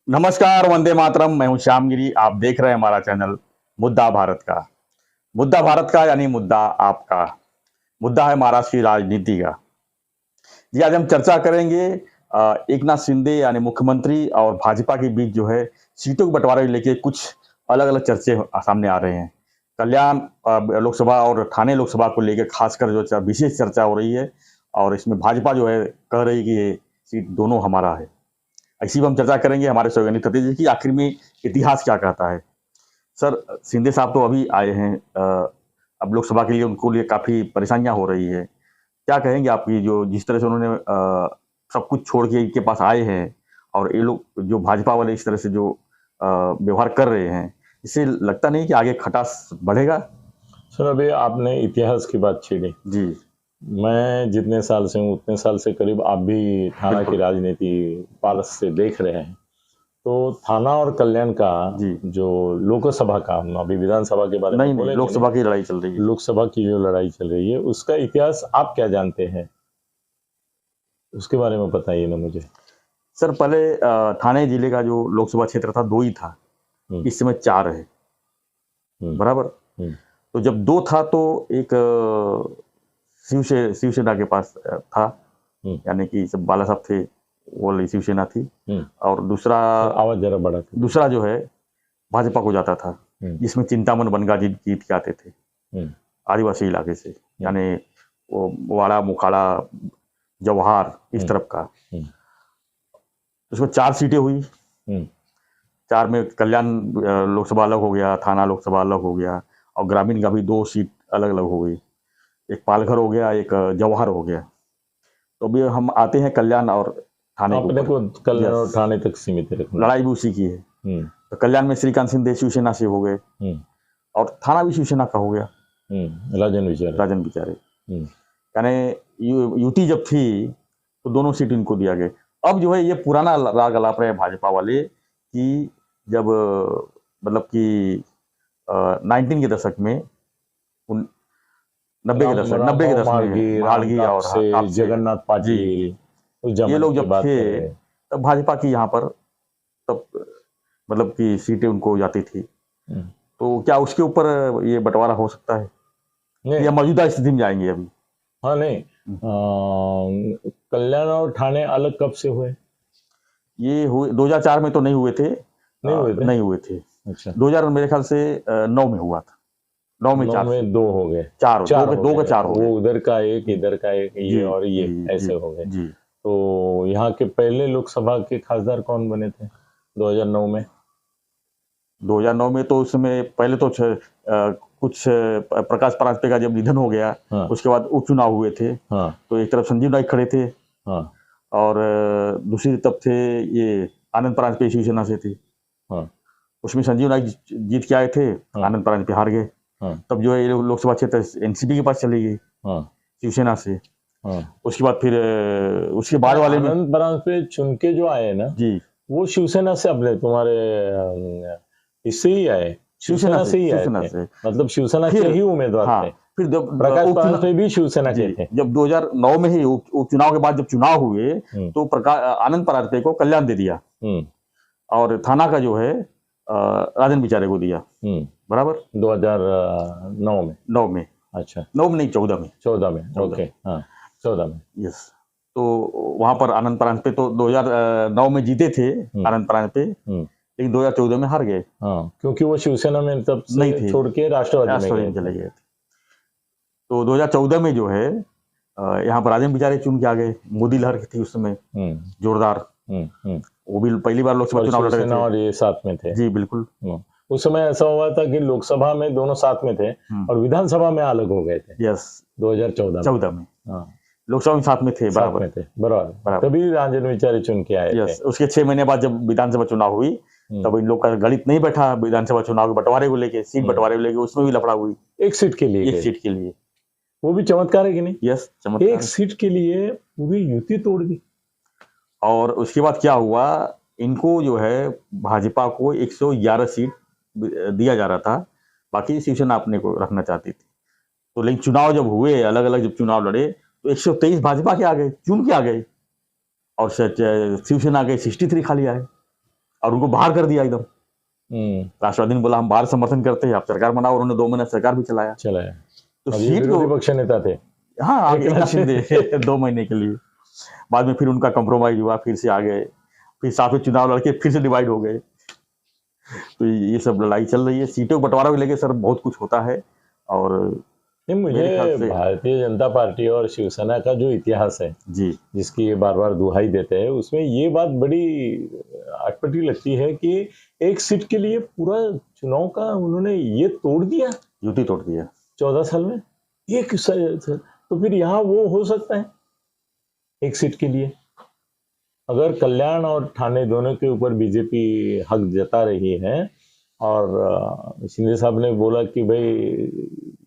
नमस्कार, वंदे मातरम। मैं हूं श्यामगिरी। आप देख रहे हैं हमारा चैनल मुद्दा भारत का। मुद्दा भारत का यानी मुद्दा आपका। मुद्दा है महाराष्ट्र की राजनीति का। जी, आज हम चर्चा करेंगे एकनाथ शिंदे यानी मुख्यमंत्री और भाजपा के बीच जो है सीटों के बंटवारे को लेके कुछ अलग-अलग चर्चे सामने आ रहे हैं। कल्याण लोकसभा और ठाणे लोकसभा को लेके खासकर जो विशेष चर्चा हो रही है और इसमें भाजपा जो है कह रही है कि ये सीट दोनों हमारा है। इसी पर हम चर्चा करेंगे हमारे सहयोगी सतीश जी की आखिर में इतिहास क्या कहता है। सर, शिंदे साहब तो अभी आए हैं, अब लोकसभा के लिए उनको लिए काफ़ी परेशानियां हो रही है। क्या कहेंगे आपकी जो जिस तरह से उन्होंने सब कुछ छोड़ के इनके पास आए हैं और ये लोग जो भाजपा वाले इस तरह से जो व्यवहार कर रहे हैं, इससे लगता नहीं कि आगे खटास बढ़ेगा? सर, अभी आपने इतिहास की बात छेड़ी। जी, मैं जितने साल से हूँ उतने साल से करीब आप भी थाना की राजनीति पारस से देख रहे हैं। तो थाना और कल्याण का जी। जो लोकसभा का, हम अभी विधानसभा के बारे में नहीं, बोलेंगे लोकसभा की लड़ाई चल रही है। लोकसभा की जो लड़ाई चल रही है उसका इतिहास आप क्या जानते हैं, उसके बारे में बताइए ना मुझे। सर, पहले ठाणे जिले का जो लोकसभा क्षेत्र था 2 ही था, इस समय 4 है, बराबर। तो जब 2 था तो एक शिवसेना के पास था, यानी कि सब बाला साहब थे, वो वाली शिवसेना थी। और दूसरा आवाज जरा बढ़ा के। दूसरा जो है भाजपा को जाता था, जिसमें चिंतामन बनगा जीत के आते थे आदिवासी इलाके से, यानी वो वाड़ा मुखाड़ा जवाहर इस तरफ का। उसमें 4 सीटें हुई। 4 में कल्याण लोकसभा अलग हो गया, थाना लोकसभा अलग हो गया और ग्रामीण का भी 2 सीट अलग अलग हो गई। एक पालघर हो गया, एक जवाहर हो गया। तो अभी हम आते हैं कल्याण और थाने अपने को कल्याण और थाने तक सीमित रखना। लड़ाई भी उसी की है। तो कल्याण में श्रीकांत शिंदे शिवसेना से हो गए और थाना भी शिवसेना का हो गया, राजन बिचारे। यानी यूटी जब थी तो दोनों सीट इनको दिया गया। अब जो है ये पुराना राग अलाप रहे भाजपा वाले कि जब मतलब कि 19 के दशक में 90 के दशक में मालगी और जगन्नाथ पाटिल, ये लोग जब थे तब भाजपा की यहाँ पर तब मतलब कि सीटें उनको जाती थी। तो क्या उसके ऊपर ये बंटवारा हो सकता है या मौजूदा स्थिति में जाएंगे अभी? हाँ, नहीं, कल्याण और ठाणे अलग कब से हुए? ये हुए 2004 में तो नहीं हुए थे। नहीं हुए थे। अच्छा, 2000 मेरे ख्याल से 9 में हुआ था। 9 में 2 हो गए, 4 2 का 4 हो गए। वो उधर का एक, इधर का एक, ये और ये ऐसे हो गए। तो यहाँ के पहले लोकसभा के खासदार कौन बने थे 2009 में? 2009 में तो उसमें पहले तो कुछ प्रकाश परांजपे का जब निधन हो गया, उसके बाद उपचुनाव हुए थे। तो एक तरफ संजीव नाइक खड़े थे और दूसरी तरफ थे ये आनंद परांजपे शिवसेना से थे। उसमें संजीव नाइक जीत के आए थे, आनंद परांजपे हार गए। तब जो है ये लोकसभा क्षेत्र एनसीपी के पास चली गई, शिवसेना से। उसके बाद फिर उसके बाद वाले आनंद परांजपे चुन के जो आए ना जी, वो शिवसेना से अपने तुम्हारे इससे ही आए, शिवसेना से ही आए थे। मतलब शिवसेना के ही उम्मीदवार थे। फिर जब प्रकाश परांजपे भी शिवसेना के थे। जब 2009 में ही उपचुनाव के बाद जब चुनाव हुए तो आनंद परांजपे को कल्याण दे दिया और थाना का जो है राजन बिचारे को दिया, बराबर। 2009 में 9 में अच्छा, 9 में नहीं 14 में 14 में ओके, हाँ 14 में, यस। तो वहां पर आनंद परांजपे तो 2009 में जीते थे आनंद परांजपे, लेकिन 2014 में हार गए। क्योंकि वो शिवसेना में तब नहीं थे, छोड़ के राष्ट्रवादी में चले गए थे। तो 2014 में जो है यहाँ पर राजन बिचारे चुन के आ गए। मोदी लहर थी उस समय जोरदार, वो भी पहली बार लोकसभा चुनाव लड़ रहे थे और ये साथ में थे। जी बिल्कुल। उस समय ऐसा हुआ था कि लोकसभा में दोनों साथ में थे और विधानसभा में अलग हो गए थे। यस, 2014 में लोकसभा में साथ में थे, बराबर। तभी राजन बिचारे चुन के आए थे। उसके 6 महीने बाद जब विधानसभा चुनाव हुई तब इन लोग का गणित नहीं बैठा विधानसभा चुनाव के बंटवारे को लेके, सीट बंटवारे को लेके, उसमें भी लफड़ा हुई। एक सीट के लिए वो भी चमत्कार है कि नहीं? यस, चमत्कार। एक सीट के लिए पूरी युति तोड़ दी। और उसके बाद क्या हुआ, इनको जो है भाजपा को 111 सीट दिया जा रहा था, बाकी शिवसेना अपने को रखना चाहती थी। तो लेकिन चुनाव जब हुए, अलग अलग जब चुनाव लड़े तो 123 भाजपा के आ गए, चुन के आ गए और शिवसेना के 63 खाली आए। और उनको बाहर कर दिया एकदम। राष्ट्रवादी ने बोला हम बाहर समर्थन करते हैं, आप सरकार बनाओ, उन्होंने 2 महीने सरकार भी चलाया। तो सीट विरोधी पक्ष नेता थे। हाँ, एकनाथ शिंदे 2 महीने के लिए। बाद में फिर उनका कंप्रोमाइज हुआ, फिर से आ गए, फिर साथ में चुनाव लड़के फिर से डिवाइड हो गए। तो ये सब लड़ाई चल रही है, सीटों का बंटवारा को लेके सर बहुत कुछ होता है। और नहीं, मुझे भारतीय जनता पार्टी और शिवसेना का जो इतिहास है जी, जिसकी ये बार बार दुहाई देते हैं, उसमें ये बात बड़ी अटपटी लगती है कि एक सीट के लिए पूरा चुनाव का उन्होंने ये तोड़ दिया, युति तोड़ दिया 14 साल में। एक तो फिर यहाँ वो हो सकता है एक सीट के लिए। अगर कल्याण और ठाणे दोनों के ऊपर बीजेपी हक जता रही है और शिंदे साहब ने बोला कि भाई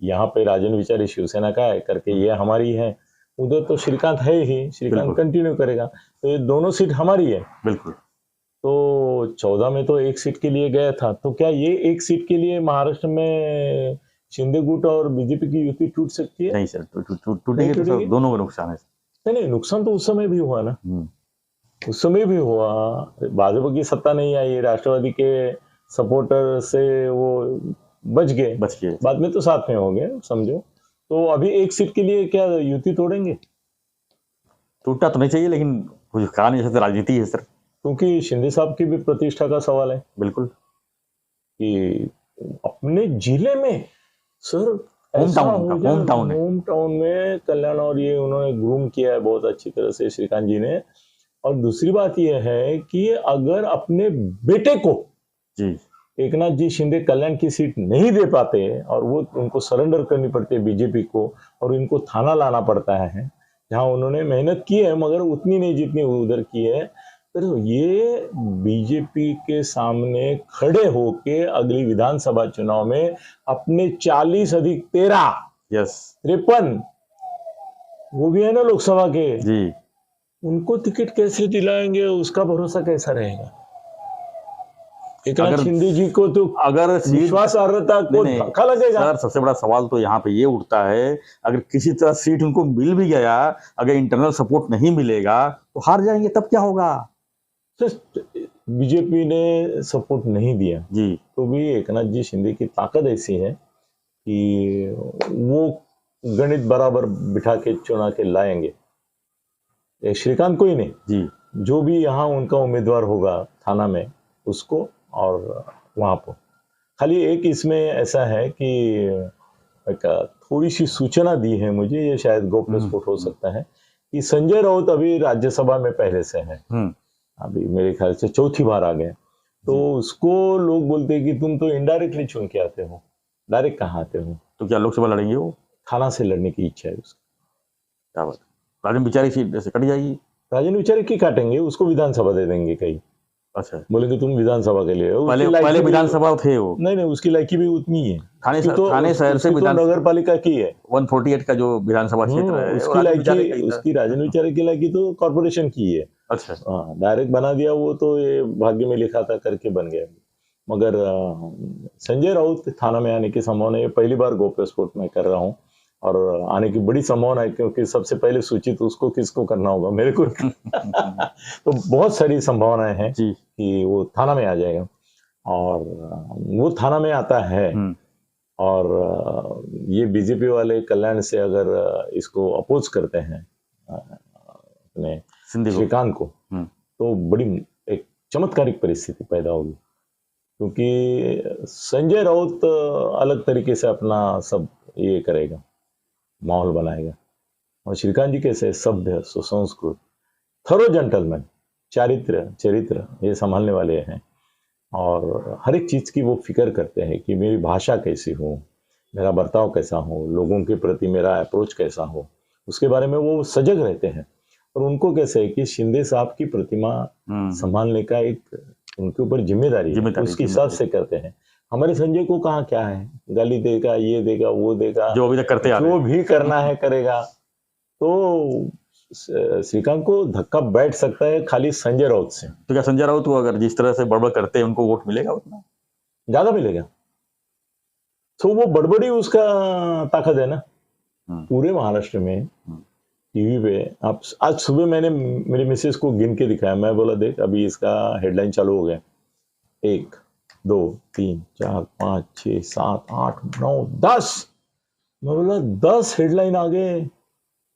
यहाँ पे राजन विचारे शिवसेना का है करके ये हमारी है, उधर तो श्रीकांत है ही, श्रीकांत कंटिन्यू करेगा, तो ये दोनों सीट हमारी है। बिल्कुल। तो 14 में तो एक सीट के लिए गया था, तो क्या ये एक सीट के लिए महाराष्ट्र में शिंदे गुट और बीजेपी की युति टूट सकती है? नहीं सर, टूटेगी तो सर दोनों को नुकसान है। नहीं, नुकसान तो उस समय भी हुआ ना, उस समय भी हुआ। भाजपा की सत्ता नहीं आई, राष्ट्रवादी के सपोर्टर से वो बच गए, बाद में तो साथ में हो गए, समझो। तो अभी एक सीट के लिए क्या युति तोड़ेंगे? टूटना तो नहीं चाहिए, लेकिन कुछ कहा नहीं सकते, राजनीति है सर। क्योंकि शिंदे साहब की भी प्रतिष्ठा का सवाल है। बिल्कुल, कि अपने जिले में सर होम टाउन में कल्याण और ये उन्होंने ग्रूम किया है बहुत अच्छी तरह से श्रीकांत जी ने। और दूसरी बात यह है कि अगर अपने बेटे को जी एकनाथ जी शिंदे कल्याण की सीट नहीं दे पाते और वो उनको सरेंडर करनी पड़ती है बीजेपी को, और इनको थाना लाना पड़ता है जहां उन्होंने मेहनत की है मगर उतनी नहीं जितनी उधर की है, तो ये बीजेपी के सामने खड़े होके अगली विधानसभा चुनाव में अपने 40 अधिक 13 53 वो भी है ना लोकसभा के जी, उनको टिकट कैसे दिलाएंगे, उसका भरोसा कैसा रहेगा? एकनाथ शिंदे जी को तो अगर विश्वासार्हता को धक्का लगेगा। सर सबसे बड़ा सवाल तो यहाँ पे ये उठता है, अगर किसी तरह सीट उनको मिल भी गया, अगर इंटरनल सपोर्ट नहीं मिलेगा तो हार जाएंगे, तब क्या होगा? बीजेपी ने सपोर्ट नहीं दिया जी, तो भी एकनाथ जी शिंदे की ताकत ऐसी है कि वो गणित बराबर बिठा के चुना के लाएंगे। श्रीकांत को ही नहीं जी, जो भी यहाँ उनका उम्मीदवार होगा थाना में उसको, और वहां पर खाली एक इसमें ऐसा है कि एक थोड़ी सी सूचना दी है मुझे, ये शायद गोप्य स्फोट हो सकता है, कि संजय राउत अभी राज्यसभा में पहले से है, अभी मेरे ख्याल से 4थी बार आ गए, तो उसको लोग बोलते हैं कि तुम तो इनडायरेक्टली चुन के आते हो, डायरेक्ट कहाँ आते हो? तो क्या लोकसभा लड़ेंगे? वो थाना से लड़ने की इच्छा है उसकी। क्या बात, राजन विचारे सीट से कट जाएगी? राजन विचारे की काटेंगे, उसको विधानसभा दे देंगे कहीं। अच्छा, बोलेंगे तुम विधानसभा के लिए, पहले विधानसभा थे वो। नहीं, उसकी लायकी भी उतनी है, थाने शहर से नगर पालिका की है, 148 का जो विधानसभा क्षेत्र है, उसकी लायकी, उसकी राजन विचारे की लायकी तो कॉर्पोरेशन की है। अच्छा, हाँ, डायरेक्ट बना दिया वो तो, ये भाग्य में लिखा था करके बन गया। मगर संजय राउत थाना में आने की संभावना, ये पहली बार गोप्य स्फोट में कर रहा हूँ, और आने की बड़ी संभावना है, क्योंकि सबसे पहले सूचित उसको किसको करना होगा, मेरे को। तो बहुत सारी संभावनाएं हैं कि वो थाना में आ जाएगा, और वो थाना में आता है, और ये बीजेपी वाले कल्याण से अगर इसको अपोज करते हैं अपने श्रीकांत को, तो बड़ी एक चमत्कारिक परिस्थिति पैदा होगी, क्योंकि संजय राउत अलग तरीके से अपना सब ये करेगा, माहौल बनाएगा, और श्रीकांत जी कैसे सभ्य, सुसंस्कृत, थरो जेंटलमैन, चरित्र ये संभालने वाले हैं, और हर एक चीज की वो फिक्र करते हैं कि मेरी भाषा कैसी हो, मेरा बर्ताव कैसा हो, लोगों के प्रति मेरा अप्रोच कैसा हो, उसके बारे में वो सजग रहते हैं। और उनको कैसे है कि शिंदे साहब की प्रतिमा संभालने का एक उनके ऊपर जिम्मेदारी है, उसके हिसाब से करते हैं। हमारे संजय को कहाँ क्या है, गाली देगा, ये देगा, वो देगा, जो अभी तक करते आ रहे हैं, जो भी करना है करेगा। तो श्रीकांत को धक्का बैठ सकता है खाली संजय राउत से। तो क्या संजय राउत को अगर जिस तरह से बड़बड़ करते हैं उनको वोट मिलेगा, उतना ज्यादा मिलेगा? तो वो बड़बड़ी उसका ताकत है ना। पूरे महाराष्ट्र में टीवी पे आज सुबह मैंने मेरी मिसेस को गिन के दिखाया, मैं बोला देख अभी इसका हेडलाइन चालू हो गया, 1 2 3 4 5 6 7 8 9 10। मैं बोला 10 हेडलाइन आ गए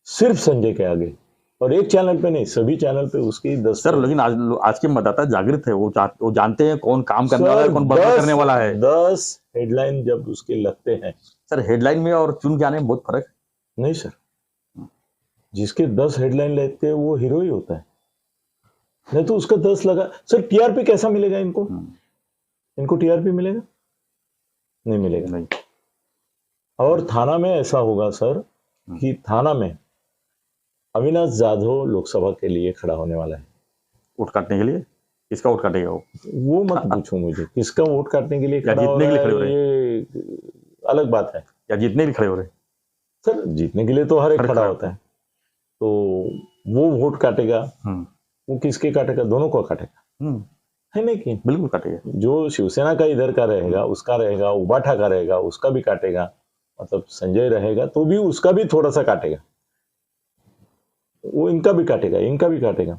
सिर्फ संजय के आगे, और एक चैनल पे नहीं, सभी चैनल पे उसकी 10। सर लेकिन आज के मतदाता जागृत है, वो जानते हैं कौन काम करने वाला है, कौन बदमाशी करने वाला है। 10 हेडलाइन जब उसके लगते हैं। सर हेडलाइन में और चुन के आने में बहुत फर्क है। नहीं सर, जिसके 10 हेडलाइन लेते हैं वो हीरो ही होता है, नहीं तो उसका 10 लगा। सर टीआरपी कैसा मिलेगा इनको? इनको टीआरपी मिलेगा? नहीं मिलेगा। नहीं। और थाना में ऐसा होगा सर कि थाना में अविनाश जाधव लोकसभा के लिए खड़ा होने वाला है। वोट काटने के लिए? किसका वोट काटेगा वो मत पूछो मुझे, किसका वोट काटने के लिए खड़ा हो रहा है, ये अलग बात है। या जीतने के लिए खड़े हो रहे? सर जीतने के लिए तो हर एक खड़ा होता है, तो वो वोट काटेगा। वो किसके काटेगा? दोनों को काटेगा, है नहीं कि? बिल्कुल काटेगा। जो शिवसेना का इधर का रहेगा उसका रहेगा, उबाठा का रहेगा उसका भी काटेगा, मतलब संजय रहेगा तो भी उसका भी थोड़ा सा काटेगा, वो इनका भी काटेगा, इनका भी काटेगा।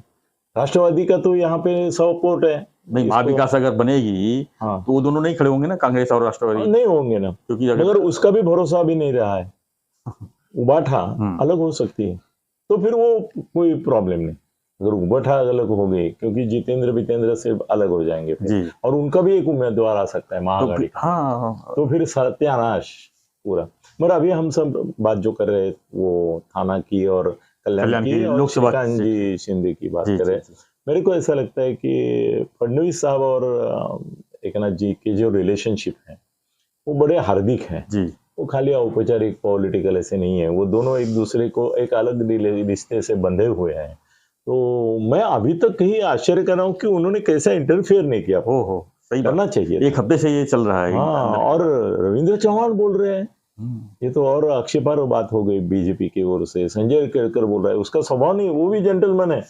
राष्ट्रवादी का तो यहाँ पे सपोर्ट है। नहीं, महाविकास अगर बनेगी हाँ, तो वो दोनों नहीं खड़े होंगे ना, कांग्रेस और राष्ट्रवादी नहीं होंगे ना, क्योंकि अगर उसका भी भरोसा भी नहीं रहा है, उबाठा अलग हो सकती है तो फिर वो कोई प्रॉब्लम नहीं। अगर उबाठा अलग हो गई, क्योंकि जितेंद्र से अलग हो जाएंगे फिर, और उनका भी एक उम्मीदवार आ सकता है महागढ़ी, तो फिर सत्यानाश पूरा। मगर अभी हम सब बात जो कर रहे वो थाना की और कल्याण की और लोकसभा जी शिंदे की बात कर रहे हैं। मेरे को ऐसा लगता है कि फडणवीस साहब और एकनाथ जी के जो रिलेशनशिप है वो बड़े हार्दिक है जी। वो खाली औपचारिक पॉलिटिकल ऐसे नहीं है, वो दोनों एक दूसरे को एक अलग रिश्ते से बंधे हुए हैं। तो मैं अभी तक कहीं आश्चर्य कर रहा हूँ कि उन्होंने कैसा इंटरफेयर नहीं किया। हो सही करना चाहिए, एक हफ्ते से ये चल रहा है। हाँ, और रविंद्र चौहान बोल रहे हैं, ये तो और आक्षेपार्ह बात हो गई बीजेपी की ओर से। संजय केरकर बोल रहा है, उसका स्वभाव नहीं, वो भी जेंटलमैन है,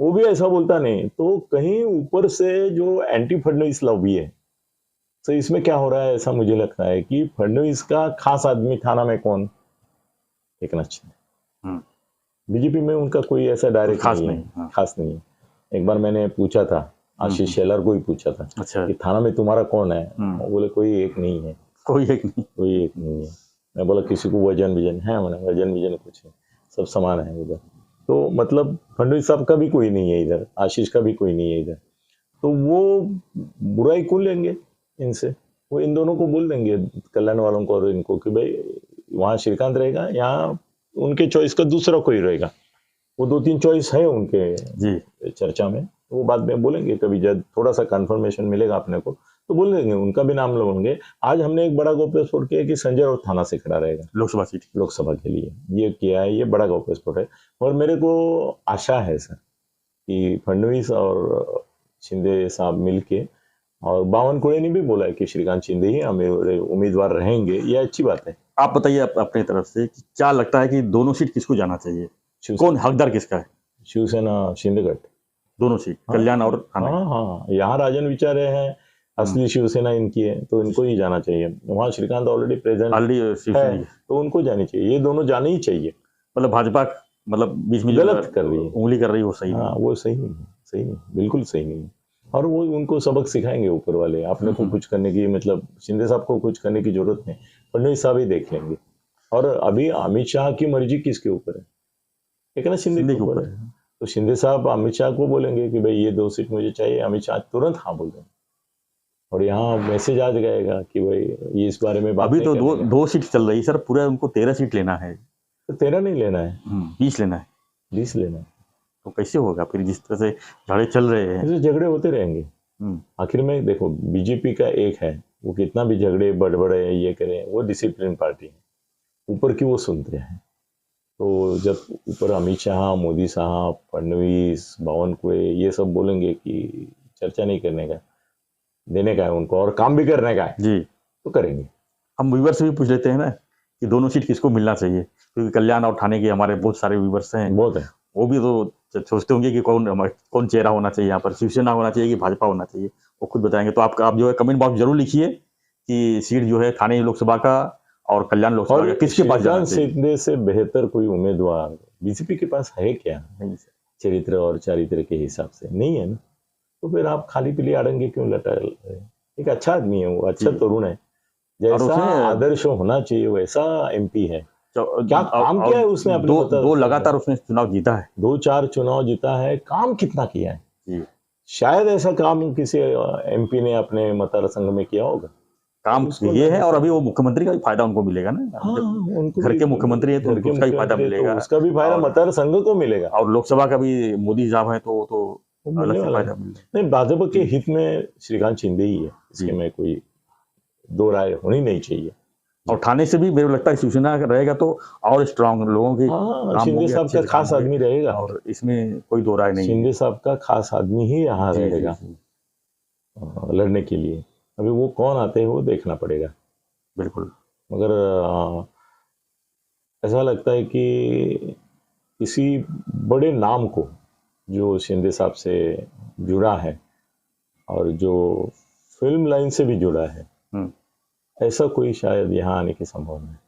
वो भी ऐसा बोलता नहीं। तो कहीं ऊपर से जो एंटी फडणवीस लॉबी है, तो इसमें क्या हो रहा है ऐसा मुझे लगता है कि फडणवीस का खास आदमी थाना में कौन? एकनाथ शिंदे। बीजेपी में उनका कोई ऐसा डायरेक्ट खास नहीं है। एक बार मैंने पूछा था, आशीष शेलर को ही पूछा था, अच्छा, कि थाना में तुम्हारा कौन है? वो बोले कोई एक नहीं है। कोई एक नहीं है। मैं बोला किसी को वजन है? मैंने वजन कुछ है, सब समान है उधर। तो मतलब फडणवीस साहब का भी कोई नहीं है इधर, आशीष का भी कोई नहीं है इधर, तो वो बुराई क्यों लेंगे इनसे? वो इन दोनों को बोल देंगे, कल्याण वालों को और इनको, कि भाई वहाँ श्रीकांत रहेगा, यहाँ उनके चॉइस का दूसरा कोई रहेगा। वो 2-3 चॉइस है उनके जी चर्चा में, वो बाद में बोलेंगे कभी, जब थोड़ा सा कंफर्मेशन मिलेगा अपने को तो बोल देंगे, उनका भी नाम लगाएंगे। आज हमने एक बड़ा गौप्यस्फोट किया कि संजय राउत थाना से खड़ा रहेगा लोकसभा सीट, लोकसभा के लिए ये किया है, ये बड़ा गौप्यस्फोट है। और मेरे को आशा है सर कि फडणवीस और शिंदे साहब मिलके, और बावनकुळे ने भी बोला है कि श्रीकांत शिंदे ही हमें उम्मीदवार रहेंगे, ये अच्छी बात है। आप बताइए अपनी तरफ से क्या लगता है कि दोनों सीट किसको जाना चाहिए? कौन हकदार किसका है? शिवसेना शिंदेगढ़ दोनों सीट, कल्याण और हाँ, यहाँ राजन विचार हैं, असली शिवसेना इनकी है, तो इनको ही जाना चाहिए। वहाँ श्रीकांत ऑलरेडी प्रेजेंट है, तो उनको जानी चाहिए, ये दोनों जाने ही चाहिए। मतलब भाजपा मतलब बीच में गलत कर रही है, उंगली कर रही है, वो सही हाँ, वो सही नहीं, बिल्कुल सही नहीं। और वो उनको सबक सिखाएंगे ऊपर वाले, अपने को कुछ करने की, मतलब शिंदे साहब को कुछ करने की जरूरत नहीं, फडणवीस साहब ही देख लेंगे। और अभी अमित शाह की मर्जी किसके ऊपर है? एकनाथ शिंदे के ऊपर है। तो शिंदे साहब अमित शाह को बोलेंगे कि भाई ये 2 सीट मुझे चाहिए, अमित शाह तुरंत हाँ बोल देंगे, और यहाँ मैसेज आ जाएगा कि भाई ये इस बारे में बात। अभी तो 2 सीट चल रही है सर, पूरा उनको 13 सीट लेना है। तो 13 नहीं लेना है, 20 लेना है। 20 लेना है, तो कैसे होगा फिर? जिस तरह से झगड़े चल रहे हैं, झगड़े होते रहेंगे। आखिर में देखो, बीजेपी का एक है, वो कितना भी झगड़े बड़बड़े ये करे, वो डिसिप्लिन पार्टी है, ऊपर की वो सुनते हैं। तो जब ऊपर अमित शाह, मोदी साहब, फडणवीस, बावनकुळे ये सब बोलेंगे कि चर्चा नहीं करने का, देने का है उनको और काम भी करने का है जी, तो करेंगे। हम व्यूवर से भी पूछ लेते हैं ना कि दोनों सीट किसको मिलना चाहिए, क्योंकि कल्याण और ठाणे के हमारे बहुत सारे व्यूवर्स हैं, बहुत है, वो भी तो सोचते होंगे कि कौन चेहरा होना चाहिए यहाँ पर, शिवसेना होना चाहिए कि भाजपा होना चाहिए, वो खुद बताएंगे। तो आप जो है कमेंट बॉक्स जरूर लिखिए कि सीट जो है ठाणे लोकसभा का और कल्याण लोकसभा का किसके पास जाना चाहिए। शिंदे से बेहतर कोई उम्मीदवार बीजेपी के पास है क्या? चरित्र और चारित्र के हिसाब से नहीं है ना। तो फिर आप खाली पीली आड़ंगे क्यों लटा रहे? एक अच्छा आदमी है वो, अच्छा तरुण है, जैसा आदर्श होना चाहिए वैसा एमपी है। क्या काम किया है उसने अपने दो लगातार उसने चुनाव जीता है, 2-4 चुनाव जीता है, काम कितना किया है? शायद ऐसा काम किसी एमपी ने अपने मतदार संघ में किया होगा। काम ये है, और अभी वो मुख्यमंत्री का भी फायदा उनको मिलेगा ना। हाँ, घर के मुख्यमंत्री है तो उसका भी फायदा मिलेगा, उसका भी फायदा मतदार संघ को मिलेगा, और लोकसभा का भी मोदी साहब है तो अलग से फायदा मिलेगा। नहीं, भाजपा के हित में श्रीकांत शिंदे ही है, इसके में कोई दो राय होनी नहीं चाहिए। और ठाणे से भी मेरे को लगता है शिवसेना रहेगा तो और स्ट्रांग लोगों की, शिंदे साहब का खास आदमी रहेगा, और इसमें कोई दो राय नहीं। शिंदे साहब का खास आदमी ही यहाँ रहेगा लड़ने के लिए। अभी वो कौन आते हैं वो देखना पड़ेगा। बिल्कुल, मगर ऐसा लगता है कि किसी बड़े नाम को जो शिंदे साहब से जुड़ा है और जो फिल्म लाइन से भी जुड़ा है, ऐसा कोई शायद यहाँ आने की संभावना है।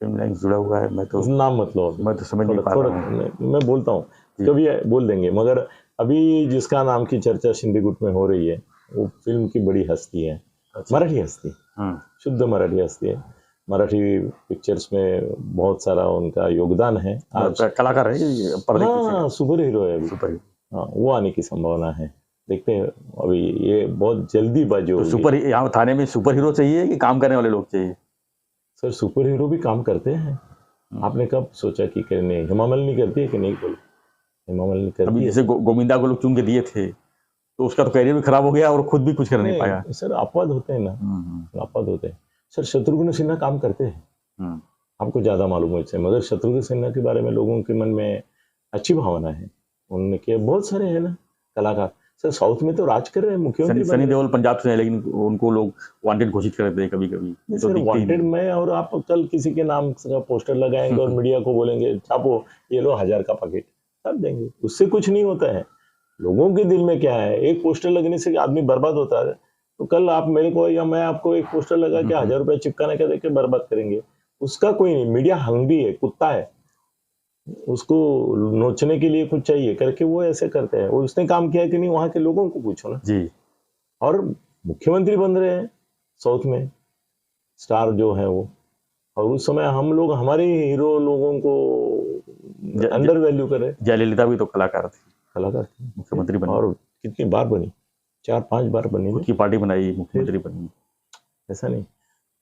फिल्म लाइन जुड़ा हुआ है, मैं तो नाम मत लो, मैं तो समझ नहीं पा रहा हूं। मैं बोलता हूँ कभी बोल देंगे, मगर अभी जिसका नाम की चर्चा शिंदे गुट में हो रही है वो फिल्म की बड़ी हस्ती है। अच्छा। मराठी हस्ती, शुद्ध मराठी हस्ती है, मराठी पिक्चर्स में बहुत सारा उनका योगदान है। आज कलाकार है, हाँ, सुपर हीरो है अभी, सुपर हीरो। हाँ, वो आने की संभावना है, देखते हैं अभी, ये बहुत जल्दी बाजी होगी। तो सुपर यहाँ थाने में सुपर हीरो चाहिए कि काम करने वाले लोग चाहिए? सर सुपर हीरो भी काम करते हैं। आपने कब सोचा कि करने? हेमा मालिनी करती है कि नहीं? बोलो, हेमा मालिनी करती है। जैसे गोविंदा को लोग चुन के दिए थे तो उसका तो करियर भी खराब हो गया और खुद भी कुछ कर नहीं पाया। सर अपवाद होते हैं ना, अपवाद होते हैं। सर शत्रुघ्न सिन्हा काम करते हैं, आपको ज्यादा मालूम है इससे, मगर शत्रुघ्न सिन्हा के बारे में लोगों के मन में अच्छी भावना है। उन्होंने किया, बहुत सारे हैं ना कलाकार। सर साउथ में तो राज कर रहे हैं, मुख्यमंत्री सनी देओल पंजाब से है, लेकिन उनको लोग वांटेड घोषित कर देते हैं कभी कभी। सर वांटेड में, और आप कल किसी के नाम का पोस्टर लगाएंगे और मीडिया को बोलेंगे छापो, ये लो 1000 का पैकेट, सब देंगे, उससे कुछ नहीं होता है। लोगों के दिल में क्या है, एक पोस्टर लगने से आदमी बर्बाद होता है। तो कल आप मेरे को या मैं आपको एक पोस्टर लगा के 1000 रुपया चिपकाने का देके बर्बाद करेंगे, उसका कोई नहीं। मीडिया हंगरी है, कुत्ता है, उसको नोचने के लिए कुछ चाहिए करके वो ऐसे करते हैं। और उसने काम किया कि नहीं, वहां के लोगों को पूछो ना जी। और मुख्यमंत्री बन रहे हैं साउथ में, स्टार जो है वो, और उस समय हम लोग हमारे हीरो लोगों को अंडर वैल्यू करे। जयललिता भी तो कलाकार थी, मुख्यमंत्री बनी, और कितनी बार बनी, 4-5 बार बनी, खुद की पार्टी बनाई, मुख्यमंत्री बनी। ऐसा नहीं,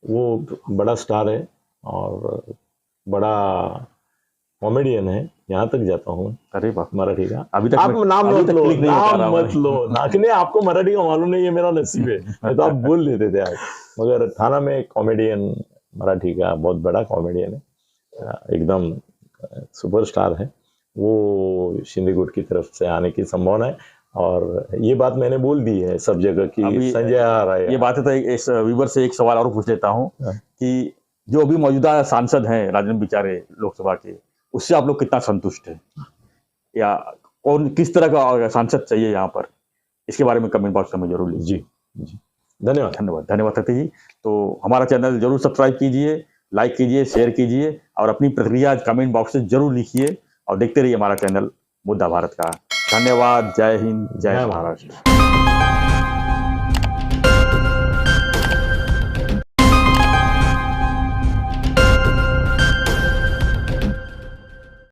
वो बड़ा स्टार है और बड़ा कॉमेडियन है, यहाँ तक जाता हूँ। अरे बाप, मराठी का अभी तक आप नाम मत लो, नाम मत लो, नाकने आपको मराठी का मालूम नहीं है, मेरा नसीब है, तो आप बोल लेते थे आज। मगर थाना में कॉमेडियन, मराठी का बहुत बड़ा कॉमेडियन है, एकदम सुपरस्टार है, वो शिंदे गुट की तरफ से आने की संभावना है। और ये बात मैंने बोल दी है सब जगह की, संजय आ रहा है। ये बात है तो इस व्यूवर से एक सवाल और पूछ लेता हूँ कि जो अभी मौजूदा सांसद हैं राजेंद्र बिचारे लोकसभा के, उससे आप लोग कितना संतुष्ट हैं, या कौन किस तरह का सांसद चाहिए यहाँ पर? इसके बारे में कमेंट बॉक्स में जरूर लीजिए। जी, धन्यवाद धन्यवाद सतीश जी। तो हमारा चैनल जरूर सब्सक्राइब कीजिए, लाइक कीजिए, शेयर कीजिए, और अपनी प्रतिक्रिया कमेंट बॉक्स से जरूर लिखिए, और देखते रहिए हमारा चैनल मुद्दा भारत का। धन्यवाद। जय हिंद, जय महाराष्ट्र।